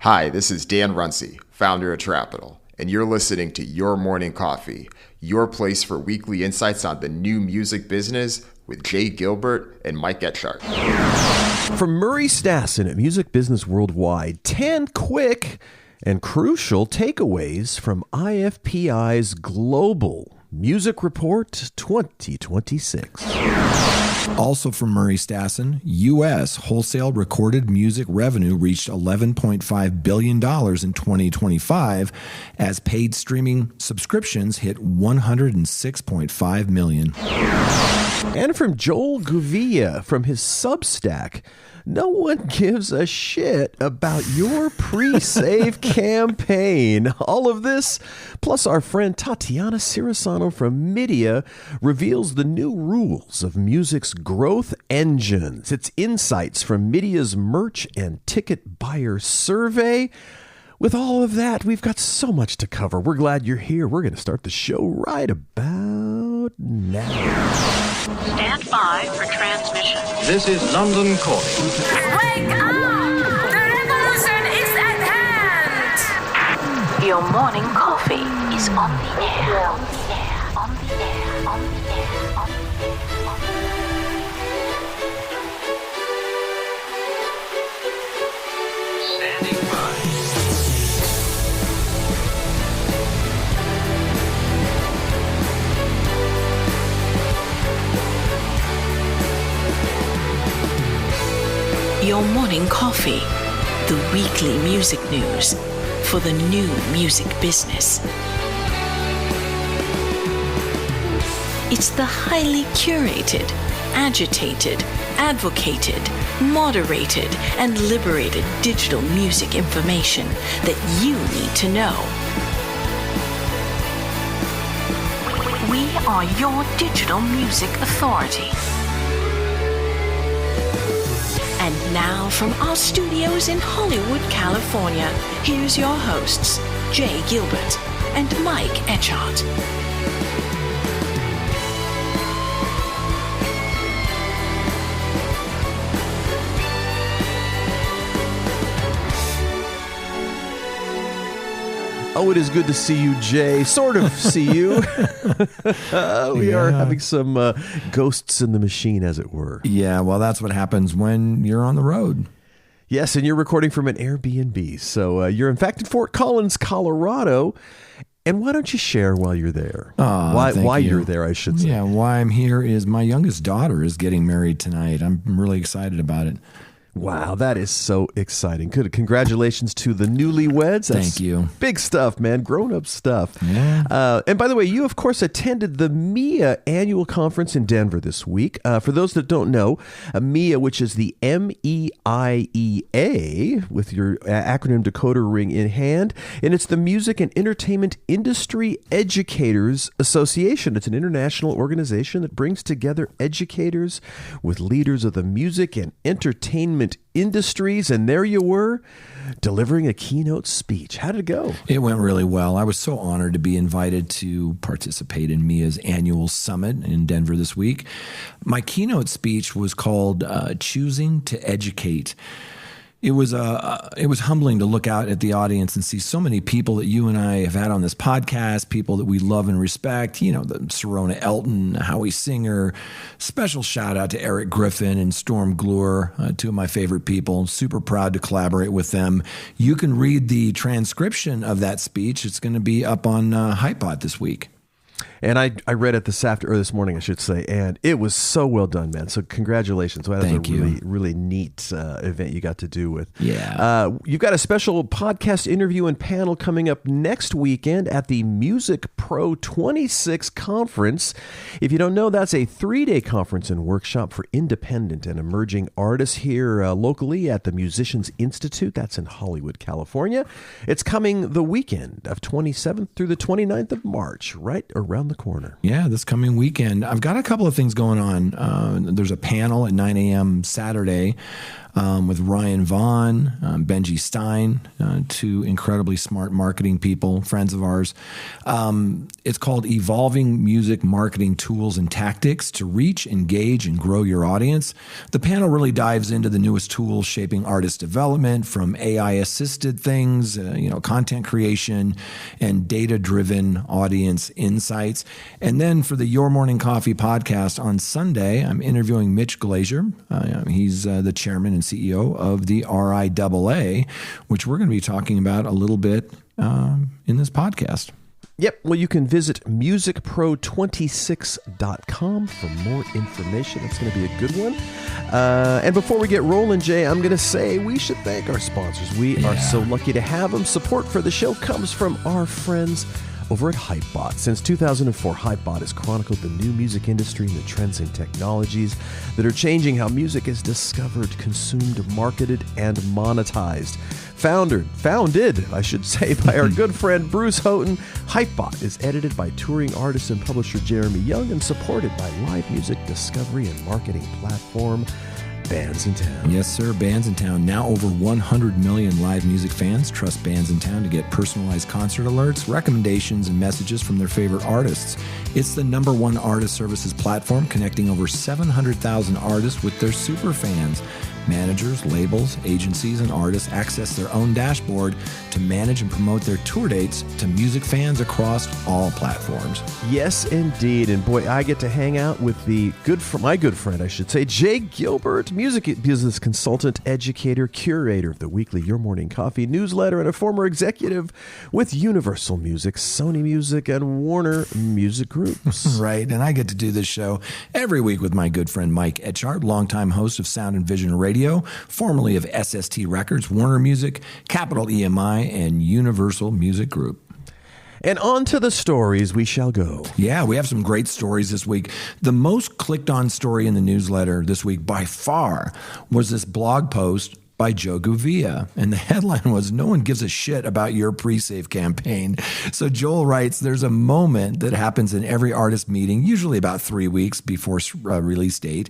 Hi, this is Dan Runcie, founder of Trapital, and you're listening to Your Morning Coffee, your place for weekly insights on the new music business with Jay Gilbert and Mike Etchart. From Murray Stassen at Music Business Worldwide, 10 quick and crucial takeaways from IFPI's Global Music Report 2026. Also from Murray Stassen, U.S. wholesale recorded music revenue reached $11.5 billion in 2025 as paid streaming subscriptions hit 106.5 million. And from Joel Guvia from his Substack, no one gives a shit about your pre-save campaign. All of this, plus our friend Tatiana Cirisano from Media reveals the new rules of music's growth engines. It's insights from Media's merch and ticket buyer survey. With all of that, we've got so much to cover. We're glad you're here. We're going to start the show right about now. Stand by for transmission. This is London calling. Wake up! The revolution is at hand! Your morning coffee is on the air. On the air. On the air. On the air. On the air. On the air. Standing by. Your morning coffee, the weekly music news for the new music business. It's the highly curated, agitated, advocated, moderated, and liberated digital music information that you need to know. We are your digital music authority. And now from our studios in Hollywood, California, here's your hosts, Jay Gilbert and Mike Etchart. Oh, it is good to see you, Jay. Sort of see you. We are having some ghosts in the machine, as it were. Yeah, well, that's what happens when you're on the road. Yes, and you're recording from an Airbnb. So you're, in fact, in Fort Collins, Colorado. And why don't you share while you're there? Why you're there, I should say. Yeah, why I'm here is my youngest daughter is getting married tonight. I'm really excited about it. Wow, that is so exciting. Good. Congratulations to the newlyweds. Thank you. Big stuff, man. Grown-up stuff. Yeah. And by the way, you, of course, attended the MIA annual conference in Denver this week. For those that don't know, MIA, which is the MEIEA, with your acronym decoder ring in hand, and it's the Music and Entertainment Industry Educators Association. It's an international organization that brings together educators with leaders of the music and entertainment industries, and there you were, delivering a keynote speech. How did it go? It went really well. I was so honored to be invited to participate in MIA's annual summit in Denver this week. My keynote speech was called Choosing to Educate. It was humbling to look out at the audience and see so many people that you and I have had on this podcast, people that we love and respect, the Serona Elton, Howie Singer. Special shout out to Eric Griffin and Storm Glure, two of my favorite people. Super proud to collaborate with them. You can read the transcription of that speech. It's going to be up on HiPod this week. And I read it this morning, I should say, and it was so well done, man. So congratulations. That was a really neat event you got to do with. Yeah. You've got a special podcast interview and panel coming up next weekend at the Music Pro 26 conference. If you don't know, that's a 3-day conference and workshop for independent and emerging artists here locally at the Musicians Institute. That's in Hollywood, California. It's coming the weekend of 27th through the 29th of March, right around the corner. Yeah, this coming weekend. I've got a couple of things going on. There's a panel at 9 a.m. Saturday with Ryan Vaughn, Benji Stein, two incredibly smart marketing people, friends of ours. It's called Evolving Music Marketing Tools and Tactics to Reach, Engage, and Grow Your Audience. The panel really dives into the newest tools shaping artist development, from AI-assisted things, content creation, and data-driven audience insights. And then for the Your Morning Coffee podcast on Sunday, I'm interviewing Mitch Glazier. He's the chairman and CEO of the RIAA, which we're going to be talking about a little bit in this podcast. Yep. Well, you can visit musicpro26.com for more information. It's going to be a good one. And before we get rolling, Jay, I'm going to say we should thank our sponsors. We are so lucky to have them. Support for the show comes from our friends over at Hypebot. Since 2004, Hypebot has chronicled the new music industry and the trends and technologies that are changing how music is discovered, consumed, marketed, and monetized. Founded, I should say, by our good friend Bruce Houghton, Hypebot is edited by touring artist and publisher Jeremy Young and supported by live music discovery and marketing platform Bands in Town. Yes, sir. Bands in Town. Now over 100 million live music fans trust Bands in Town to get personalized concert alerts, recommendations, and messages from their favorite artists. It's the #1 artist services platform connecting over 700,000 artists with their super fans. Managers, labels, agencies, and artists access their own dashboard to manage and promote their tour dates to music fans across all platforms. Yes, indeed. And boy, I get to hang out with my good friend, I should say, Jay Gilbert, music business consultant, educator, curator of the weekly Your Morning Coffee newsletter, and a former executive with Universal Music, Sony Music, and Warner Music Groups. Right. And I get to do this show every week with my good friend Mike Etchart, longtime host of Sound and Vision Radio, formerly of SST Records, Warner Music, Capital EMI, and Universal Music Group. And on to the stories we shall go. Yeah, we have some great stories this week. The most clicked on story in the newsletter this week by far was this blog post by Joe Guvia. And the headline was, "No one gives a shit about your pre-save campaign." So Joel writes, there's a moment that happens in every artist meeting, usually about 3 weeks before release date,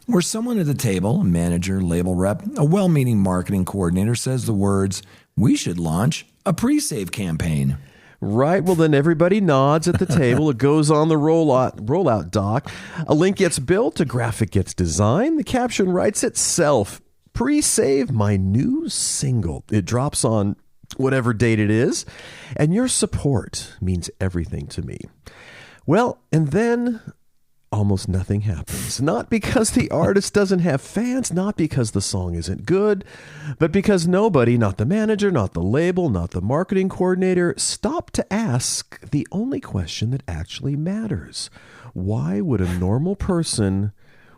where someone at the table, a manager, label rep, a well-meaning marketing coordinator says the words, "We should launch a pre-save campaign." Right. Well, then everybody nods at the table. It goes on the rollout doc. A link gets built. A graphic gets designed. The caption writes itself. Pre-save my new single. It drops on whatever date it is, and your support means everything to me. Well, and then almost nothing happens. Not because the artist doesn't have fans, not because the song isn't good, but because nobody, not the manager, not the label, not the marketing coordinator, stopped to ask the only question that actually matters. Why would a normal person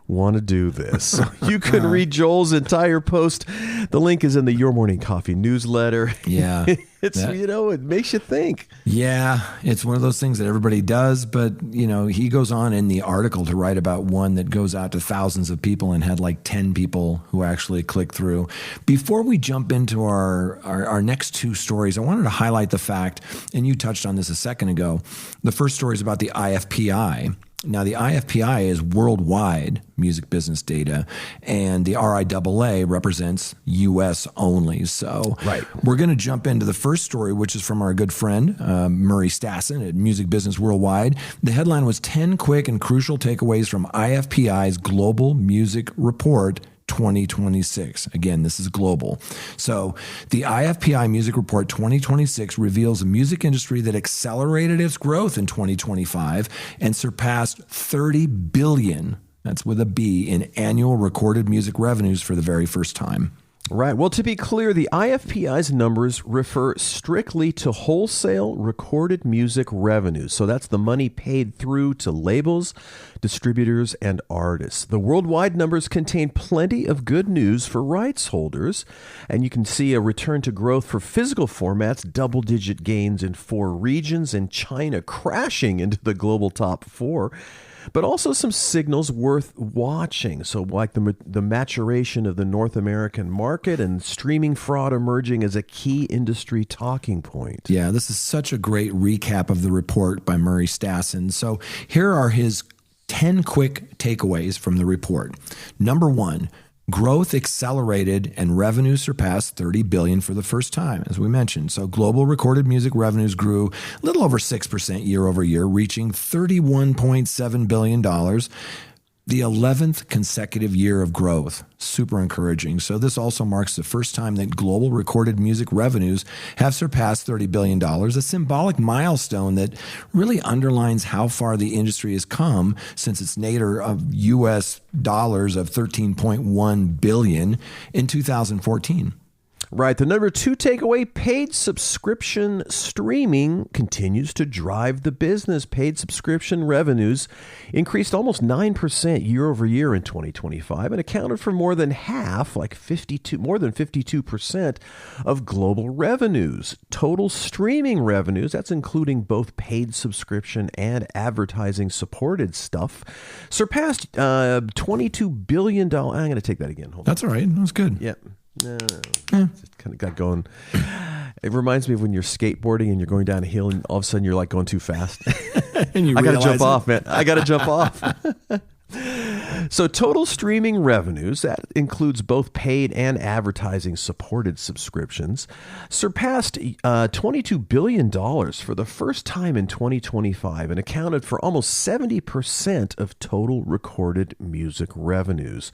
want to do this? You can read Joel's entire post. The link is in the Your Morning Coffee newsletter. Yeah. It makes you think. Yeah, it's one of those things that everybody does, but, he goes on in the article to write about one that goes out to thousands of people and had like 10 people who actually click through. Before we jump into our next two stories, I wanted to highlight the fact, and you touched on this a second ago, the first story is about the IFPI. Now, the IFPI is worldwide music business data, and the RIAA represents U.S. only. So We're going to jump into the first story, which is from our good friend, Murray Stassen at Music Business Worldwide. The headline was 10 quick and crucial takeaways from IFPI's Global Music Report 2026. Again, this is global. So the IFPI Music Report 2026 reveals a music industry that accelerated its growth in 2025 and surpassed 30 billion, that's with a B, in annual recorded music revenues for the very first time. Right. Well, to be clear, the IFPI's numbers refer strictly to wholesale recorded music revenues. So that's the money paid through to labels, distributors, and artists. The worldwide numbers contain plenty of good news for rights holders, and you can see a return to growth for physical formats, double-digit gains in 4 regions, and China crashing into the global top 4. But also some signals worth watching. So like the maturation of the North American market and streaming fraud emerging as a key industry talking point. Yeah, this is such a great recap of the report by Murray Stassen. So here are his 10 quick takeaways from the report. Number 1, Growth accelerated and revenue surpassed $30 billion for the first time, as we mentioned. So global recorded music revenues grew a little over 6% year over year, reaching $31.7 billion. The 11th consecutive year of growth. Super encouraging. So this also marks the first time that global recorded music revenues have surpassed $30 billion, a symbolic milestone that really underlines how far the industry has come since its nadir of U.S. dollars of $13.1 billion in 2014. Right. The number 2 takeaway, paid subscription streaming continues to drive the business. Paid subscription revenues increased almost 9% year over year in 2025 and accounted for more than half, more than 52% of global revenues. Total streaming revenues, that's including both paid subscription and advertising supported stuff, surpassed $22 billion. I'm going to take that again. Hold on. That's all right. That was good. Yeah. No. Just kind of got going. It reminds me of when you're skateboarding and you're going down a hill and all of a sudden you're like going too fast. And I got to jump off, man. I got to jump off. So total streaming revenues, that includes both paid and advertising supported subscriptions, surpassed $22 billion for the first time in 2025 and accounted for almost 70% of total recorded music revenues.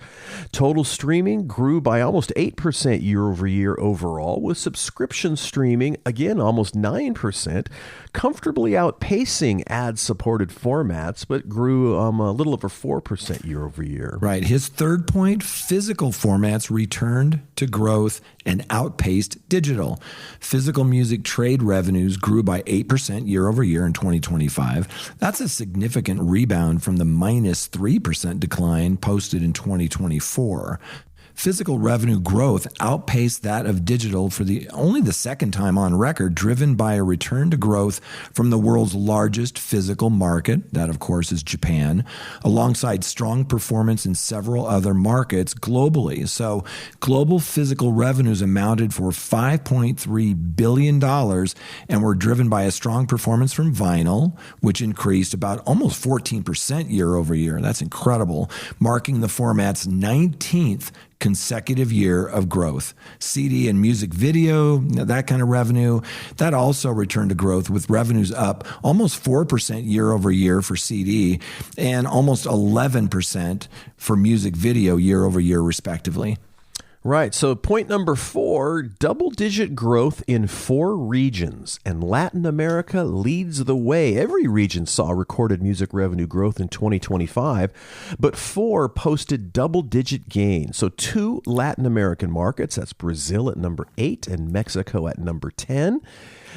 Total streaming grew by almost 8% year over year overall, with subscription streaming, again, almost 9%, comfortably outpacing ad-supported formats, but grew a little over 4% year over year. Right. His third point, physical formats returned to growth and outpaced digital. Physical music trade revenues grew by 8% year over year in 2025. That's a significant rebound from the minus 3% decline posted in 2024. Physical revenue growth outpaced that of digital for only the second time on record, driven by a return to growth from the world's largest physical market, that of course is Japan, alongside strong performance in several other markets globally. So global physical revenues amounted for $5.3 billion and were driven by a strong performance from vinyl, which increased about almost 14% year over year. That's incredible, marking the format's 19th consecutive year of growth. CD and music video, that kind of revenue, that also returned to growth, with revenues up almost 4% year over year for CD and almost 11% for music video year over year, respectively. Right. So point number 4, double-digit growth in 4 regions, and Latin America leads the way. Every region saw recorded music revenue growth in 2025, but 4 posted double-digit gains. So 2 Latin American markets, that's Brazil at number 8 and Mexico at number 10.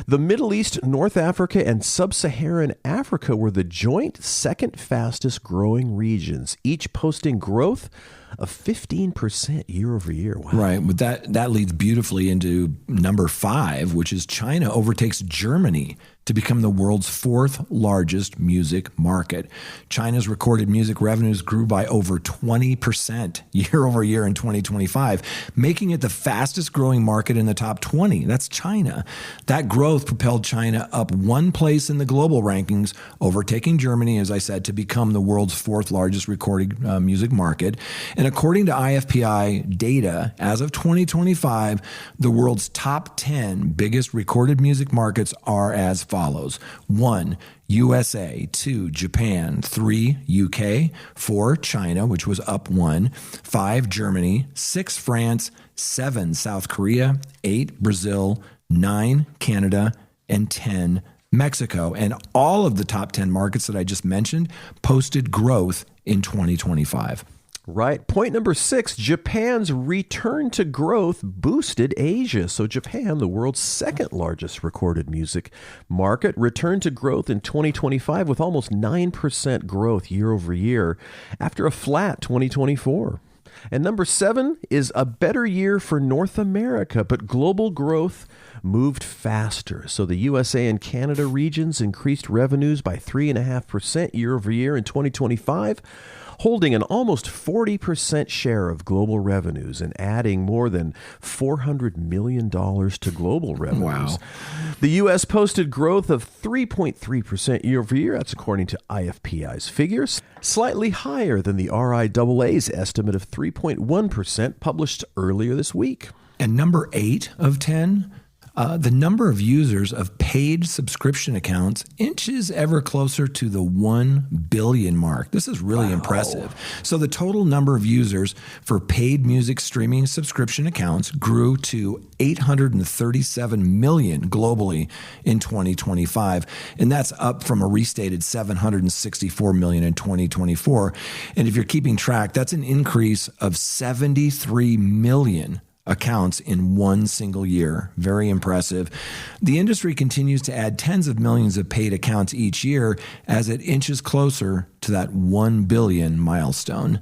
The Middle East, North Africa, and Sub-Saharan Africa were the joint second fastest growing regions, each posting growth of 15% year over year. Wow. Right. But that leads beautifully into number 5, which is China overtakes Germany to become the world's 4th largest music market. China's recorded music revenues grew by over 20% year over year in 2025, making it the fastest growing market in the top 20. That's China. That growth propelled China up 1 place in the global rankings, overtaking Germany, as I said, to become the world's 4th largest recorded music market. And according to IFPI data, as of 2025, the world's top 10 biggest recorded music markets are as follows. 1, USA. 2, Japan. 3, UK. 4, China, which was up 1. 5, Germany. 6, France. 7, South Korea. 8, Brazil. 9, Canada. And 10, Mexico. And all of the top 10 markets that I just mentioned posted growth in 2025. Right. Point number 6, Japan's return to growth boosted Asia. So Japan, the world's 2nd largest recorded music market, returned to growth in 2025 with almost 9% growth year over year after a flat 2024. And number 7 is a better year for North America, but global growth moved faster. So the USA and Canada regions increased revenues by 3.5% year over year in 2025, holding an almost 40% share of global revenues and adding more than $400 million to global revenues. Wow. The U.S. posted growth of 3.3% year over year. That's according to IFPI's figures, slightly higher than the RIAA's estimate of 3.1% published earlier this week. And number 8 of 10, the number of users of paid subscription accounts inches ever closer to the 1 billion mark. This is really impressive. So the total number of users for paid music streaming subscription accounts grew to 837 million globally in 2025. And that's up from a restated 764 million in 2024. And if you're keeping track, that's an increase of 73 million accounts in one single year. Very impressive. The industry continues to add tens of millions of paid accounts each year as it inches closer to that 1 billion milestone.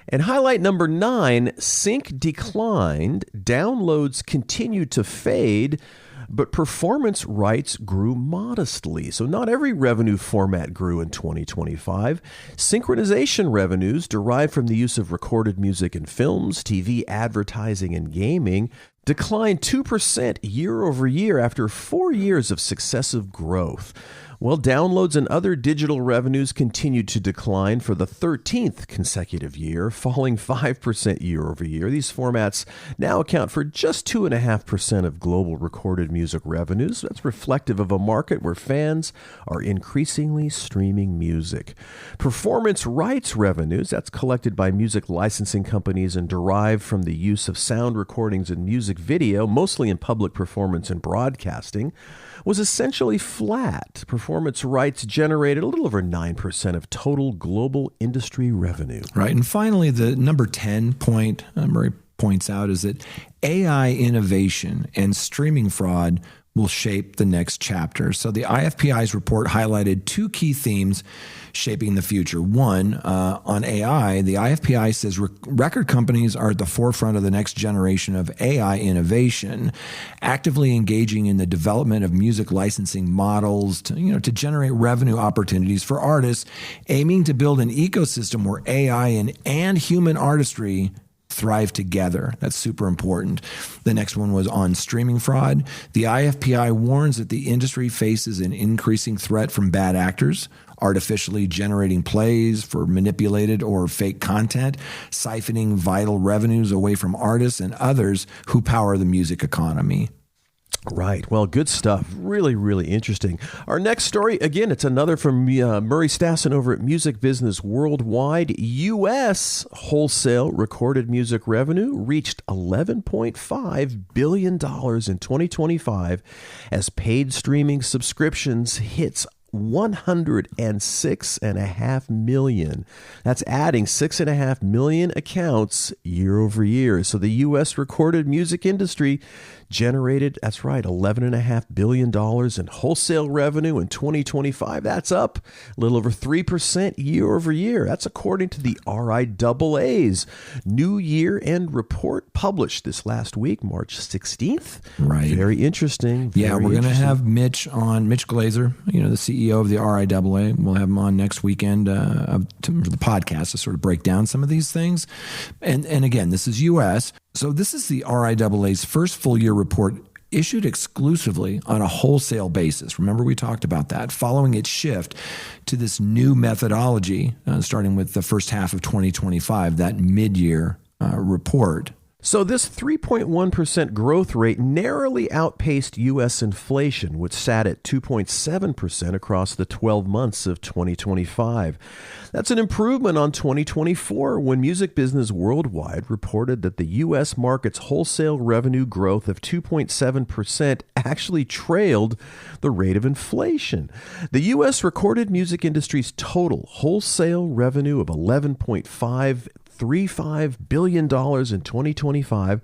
And highlight number 9, sync declined, downloads continued to fade, but performance rights grew modestly. So not every revenue format grew in 2025. Synchronization revenues derived from the use of recorded music in films, TV, advertising, and gaming declined 2% year over year after 4 years of successive growth. Well, downloads and other digital revenues continued to decline for the 13th consecutive year, falling 5% year over year. These formats now account for just 2.5% of global recorded music revenues. That's reflective of a market where fans are increasingly streaming music. Performance rights revenues, that's collected by music licensing companies and derived from the use of sound recordings and music video, mostly in public performance and broadcasting, was essentially flat. Performance rights generated a little over 9% of total global industry revenue. Right. And finally, the number 10 point Murray points out is that AI innovation and streaming fraud will shape the next chapter. So the IFPI's report highlighted 2 key themes shaping the future. One, on AI, the IFPI says record companies are at the forefront of the next generation of AI innovation, actively engaging in the development of music licensing models to generate revenue opportunities for artists, aiming to build an ecosystem where AI and human artistry thrive together. That's super important. The next one was on streaming fraud. The IFPI warns that the industry faces an increasing threat from bad actors, artificially generating plays for manipulated or fake content, siphoning vital revenues away from artists and others who power the music economy. Right. Well, good stuff. Really, really interesting. Our next story, again, it's another from Murray Stassen over at Music Business Worldwide. U.S. wholesale recorded music revenue reached $11.5 billion in 2025 as paid streaming subscriptions hits 106.5 million. That's adding 6.5 million accounts year over year. So the U.S. recorded music industry generated, that's right, $11.5 billion in wholesale revenue in 2025. That's up a little over 3% year over year. That's according to the RIAA's new year-end report published this last week, March 16th. Right. Very interesting. We're going to have Mitch Glazer, the CEO of the RIAA. We'll have him on next weekend for the podcast to sort of break down some of these things. And again, this is U.S., so this is the RIAA's first full year report issued exclusively on a wholesale basis. Remember, we talked about that, following its shift to this new methodology, starting with the first half of 2025, that mid-year report. So this 3.1% growth rate narrowly outpaced U.S. inflation, which sat at 2.7% across the 12 months of 2025. That's an improvement on 2024, when Music Business Worldwide reported that the U.S. market's wholesale revenue growth of 2.7% actually trailed the rate of inflation. The U.S. recorded music industry's total wholesale revenue of $11.535 billion in 2025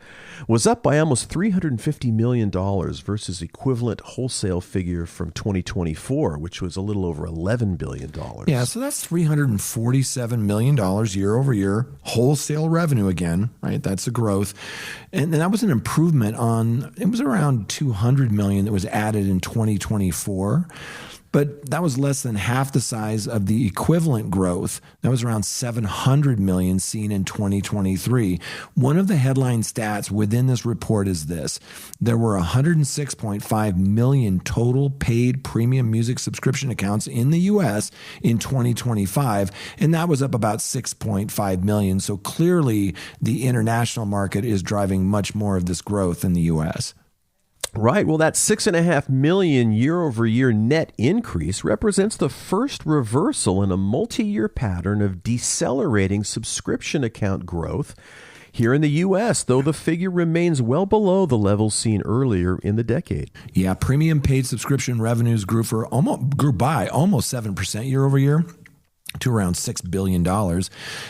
was up by almost $350 million versus equivalent wholesale figure from 2024, which was a little over $11 billion. Yeah, so that's $347 million year over year wholesale revenue again, right? That's a growth. And that was an improvement it was around $200 million that was added in 2024. but that was less than half the size of the equivalent growth. That was around 700 million seen in 2023. One of the headline stats within this report is this. There were 106.5 million total paid premium music subscription accounts in the U.S. in 2025, and that was up about 6.5 million. So clearly the international market is driving much more of this growth in the U.S. Right. Well, that 6.5 million year-over-year net increase represents the first reversal in a multi-year pattern of decelerating subscription account growth here in the U.S., though the figure remains well below the levels seen earlier in the decade. Yeah, premium paid subscription revenues grew by almost 7% year-over-year, to around $6 billion,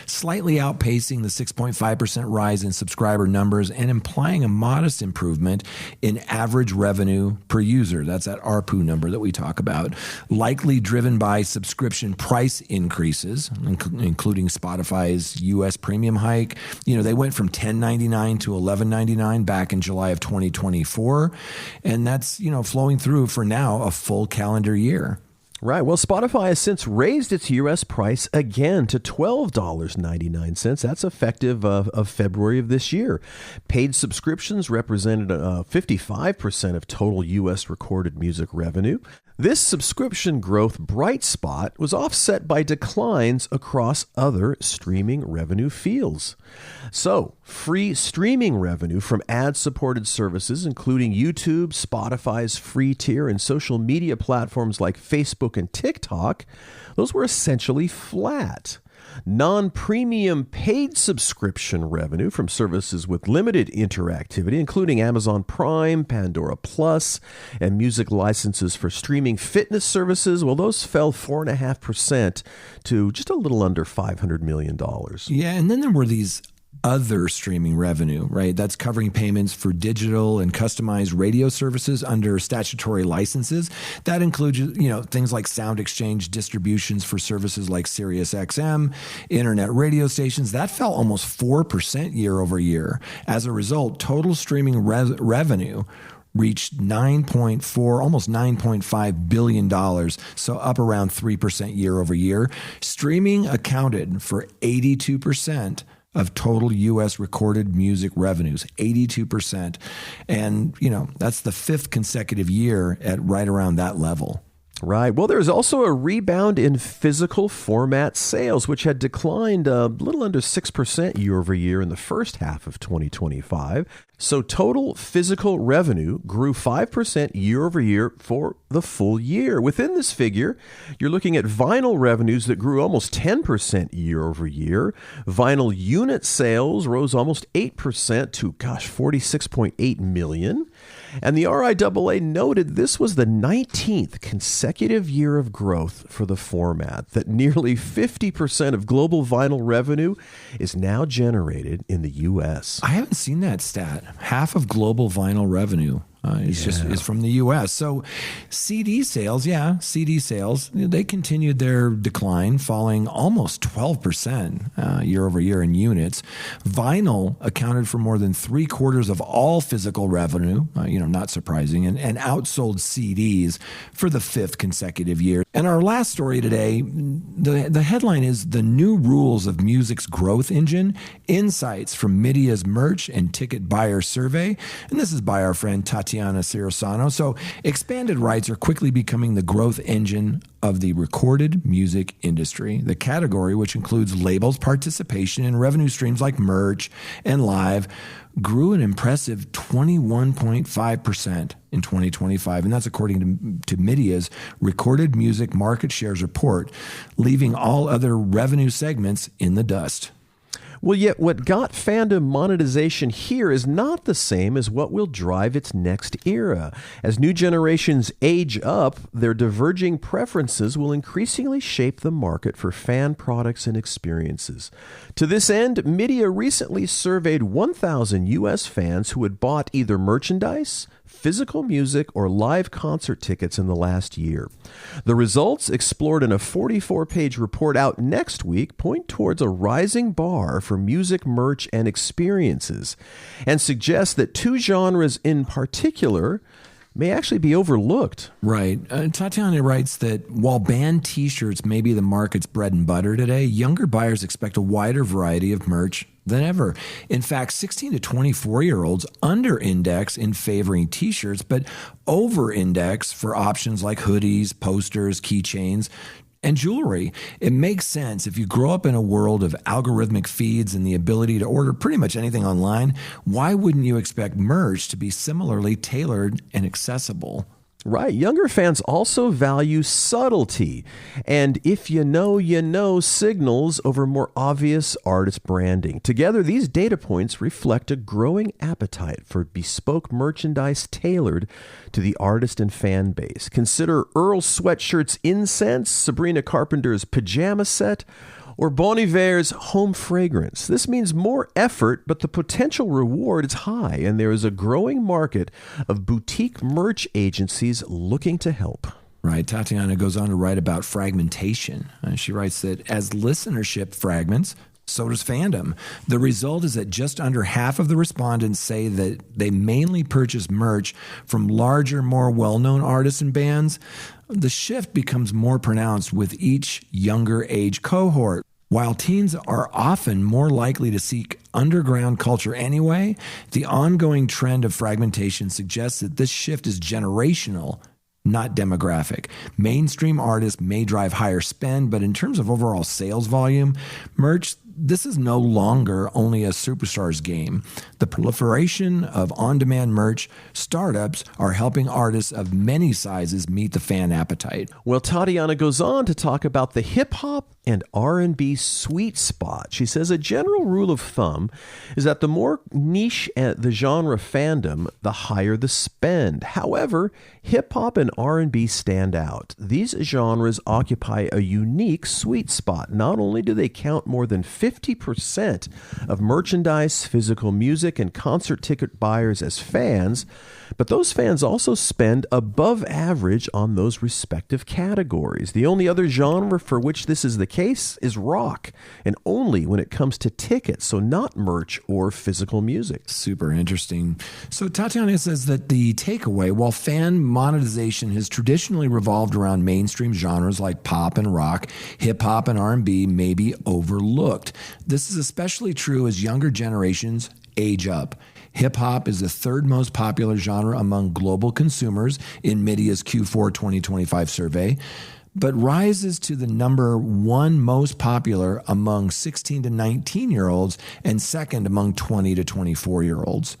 slightly outpacing the 6.5% rise in subscriber numbers and implying a modest improvement in average revenue per user. That's that ARPU number that we talk about, likely driven by subscription price increases, including Spotify's U.S. premium hike. They went from $10.99 to $11.99 back in July of 2024, and that's, flowing through for now a full calendar year. Right. Well, Spotify has since raised its U.S. price again to $12.99. That's effective of February of this year. Paid subscriptions represented 55% of total U.S. recorded music revenue. This subscription growth bright spot was offset by declines across other streaming revenue fields. So, free streaming revenue from ad-supported services, including YouTube, Spotify's free tier, and social media platforms like Facebook and TikTok, those were essentially flat. Non-premium paid subscription revenue from services with limited interactivity, including Amazon Prime, Pandora Plus, and music licenses for streaming fitness services, well, those fell 4.5% to just a little under $500 million. Yeah, and then there were these other streaming revenue, right? That's covering payments for digital and customized radio services under statutory licenses. That includes, things like sound exchange distributions for services like SiriusXM, internet radio stations. That fell almost 4% year over year. As a result, total streaming revenue reached almost $9.5 billion, so up around 3% year over year. Streaming accounted for 82% of total U.S. recorded music revenues, 82%. And, that's the fifth consecutive year at right around that level. Right. Well, there's also a rebound in physical format sales, which had declined a little under 6% year over year in the first half of 2025. So total physical revenue grew 5% year over year for the full year. Within this figure, you're looking at vinyl revenues that grew almost 10% year over year. Vinyl unit sales rose almost 8% to, 46.8 million. And the RIAA noted this was the 19th consecutive year of growth for the format, that nearly 50% of global vinyl revenue is now generated in the U.S. I haven't seen that stat. Half of global vinyl revenue is from the U.S. So CD sales, they continued their decline, falling almost 12% year over year in units. Vinyl accounted for more than 3/4 of all physical revenue, not surprising, and outsold CDs for the fifth consecutive year. And our last story today, the headline is The New Rules of Music's Growth Engine, Insights from Media's Merch and Ticket Buyer Survey. And this is by our friend Tatiana Cirosano. So expanded rights are quickly becoming the growth engine of the recorded music industry. The category, which includes labels' participation in revenue streams like merch and live, grew an impressive 21.5% in 2025, and that's according to Media's Recorded Music Market Shares report, leaving all other revenue segments in the dust. Well, yet what got fandom monetization here is not the same as what will drive its next era. As new generations age up, their diverging preferences will increasingly shape the market for fan products and experiences. To this end, Media recently surveyed 1,000 U.S. fans who had bought either merchandise, physical music, or live concert tickets in the last year. The results, explored in a 44-page report out next week, point towards a rising bar for music merch and experiences, and suggest that two genres in particular may actually be overlooked. Right. Tatiana writes that while band T-shirts may be the market's bread and butter today, younger buyers expect a wider variety of merch than ever. In fact, 16 to 24-year-olds under-index in favoring T-shirts, but over-index for options like hoodies, posters, keychains, and jewelry. It makes sense. If you grow up in a world of algorithmic feeds and the ability to order pretty much anything online, why wouldn't you expect merch to be similarly tailored and accessible? Right. Younger fans also value subtlety. And if you know signals over more obvious artist branding. Together, these data points reflect a growing appetite for bespoke merchandise tailored to the artist and fan base. Consider Earl Sweatshirt's Incense, Sabrina Carpenter's Pajama Set, or Bon Iver's home fragrance. This means more effort, but the potential reward is high, and there is a growing market of boutique merch agencies looking to help. Right. Tatiana goes on to write about fragmentation. She writes that as listenership fragments, so does fandom. The result is that just under half of the respondents say that they mainly purchase merch from larger, more well-known artists and bands. The shift becomes more pronounced with each younger age cohort. While teens are often more likely to seek underground culture anyway, the ongoing trend of fragmentation suggests that this shift is generational, not demographic. Mainstream artists may drive higher spend, but in terms of overall sales volume, merch, this is no longer only a superstar's game. The proliferation of on-demand merch startups are helping artists of many sizes meet the fan appetite. Well, Tatiana goes on to talk about the hip-hop and R&B sweet spot. She says a general rule of thumb is that the more niche the genre fandom, the higher the spend. However, hip-hop and R&B stand out. These genres occupy a unique sweet spot. Not only do they count more than 50% of merchandise, physical music, and concert ticket buyers as fans, but those fans also spend above average on those respective categories. The only other genre for which this is the case is rock, and only when it comes to tickets, so not merch or physical music. Super interesting. So Tatiana says that the takeaway, while fan monetization has traditionally revolved around mainstream genres like pop and rock, hip-hop and R&B may be overlooked. This is especially true as younger generations age up. Hip-hop is the third most popular genre among global consumers in Media's Q4 2025 survey, but rises to the number one most popular among 16 to 19-year-olds and second among 20 to 24-year-olds.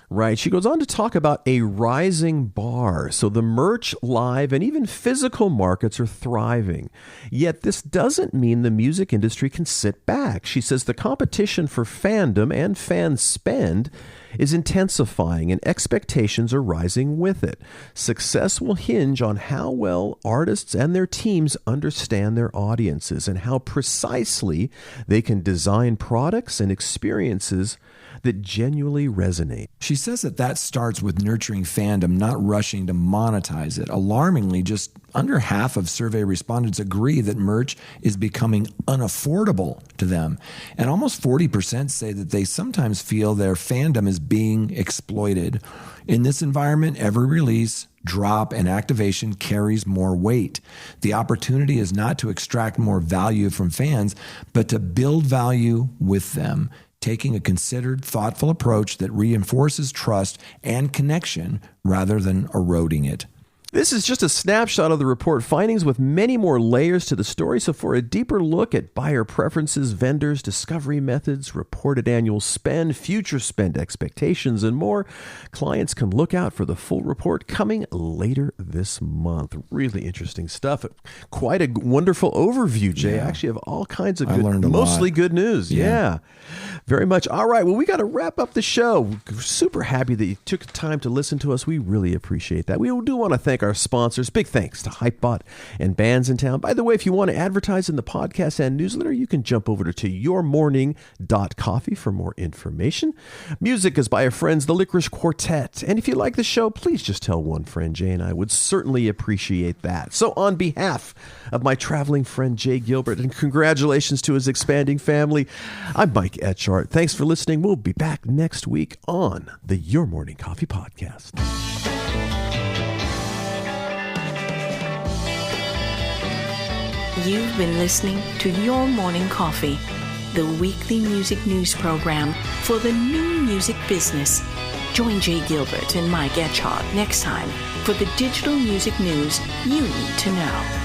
Right. She goes on to talk about a rising bar. So the merch, live, and even physical markets are thriving. Yet this doesn't mean the music industry can sit back. She says the competition for fandom and fan spend is intensifying and expectations are rising with it. Success will hinge on how well artists and their teams understand their audiences and how precisely they can design products and experiences that genuinely resonate. She says that starts with nurturing fandom, not rushing to monetize it. Alarmingly, just under half of survey respondents agree that merch is becoming unaffordable to them. And almost 40% say that they sometimes feel their fandom is being exploited. In this environment, every release, drop, and activation carries more weight. The opportunity is not to extract more value from fans, but to build value with them, taking a considered, thoughtful approach that reinforces trust and connection rather than eroding it. This is just a snapshot of the report findings with many more layers to the story. So for a deeper look at buyer preferences, vendors, discovery methods, reported annual spend, future spend expectations, and more, clients can look out for the full report coming later this month. Really interesting stuff. Quite a wonderful overview, Jay. Yeah. Actually have all kinds of I learned a mostly lot. Good news. Yeah. Very much. All right. Well, we got to wrap up the show. We're super happy that you took time to listen to us. We really appreciate that. We do want to thank our sponsors. Big thanks to Hypebot and Bands in Town. By the way, if you want to advertise in the podcast and newsletter, you can jump over to yourmorning.coffee for more information. Music is by our friends, the Licorice Quartet. And if you like the show, please just tell one friend. Jay and I would certainly appreciate that. So on behalf of my traveling friend, Jay Gilbert, and congratulations to his expanding family, I'm Mike Etchart. Thanks for listening. We'll be back next week on the Your Morning Coffee Podcast. You've been listening to Your Morning Coffee, the weekly music news program for the new music business. Join Jay Gilbert and Mike Etchart next time for the digital music news you need to know.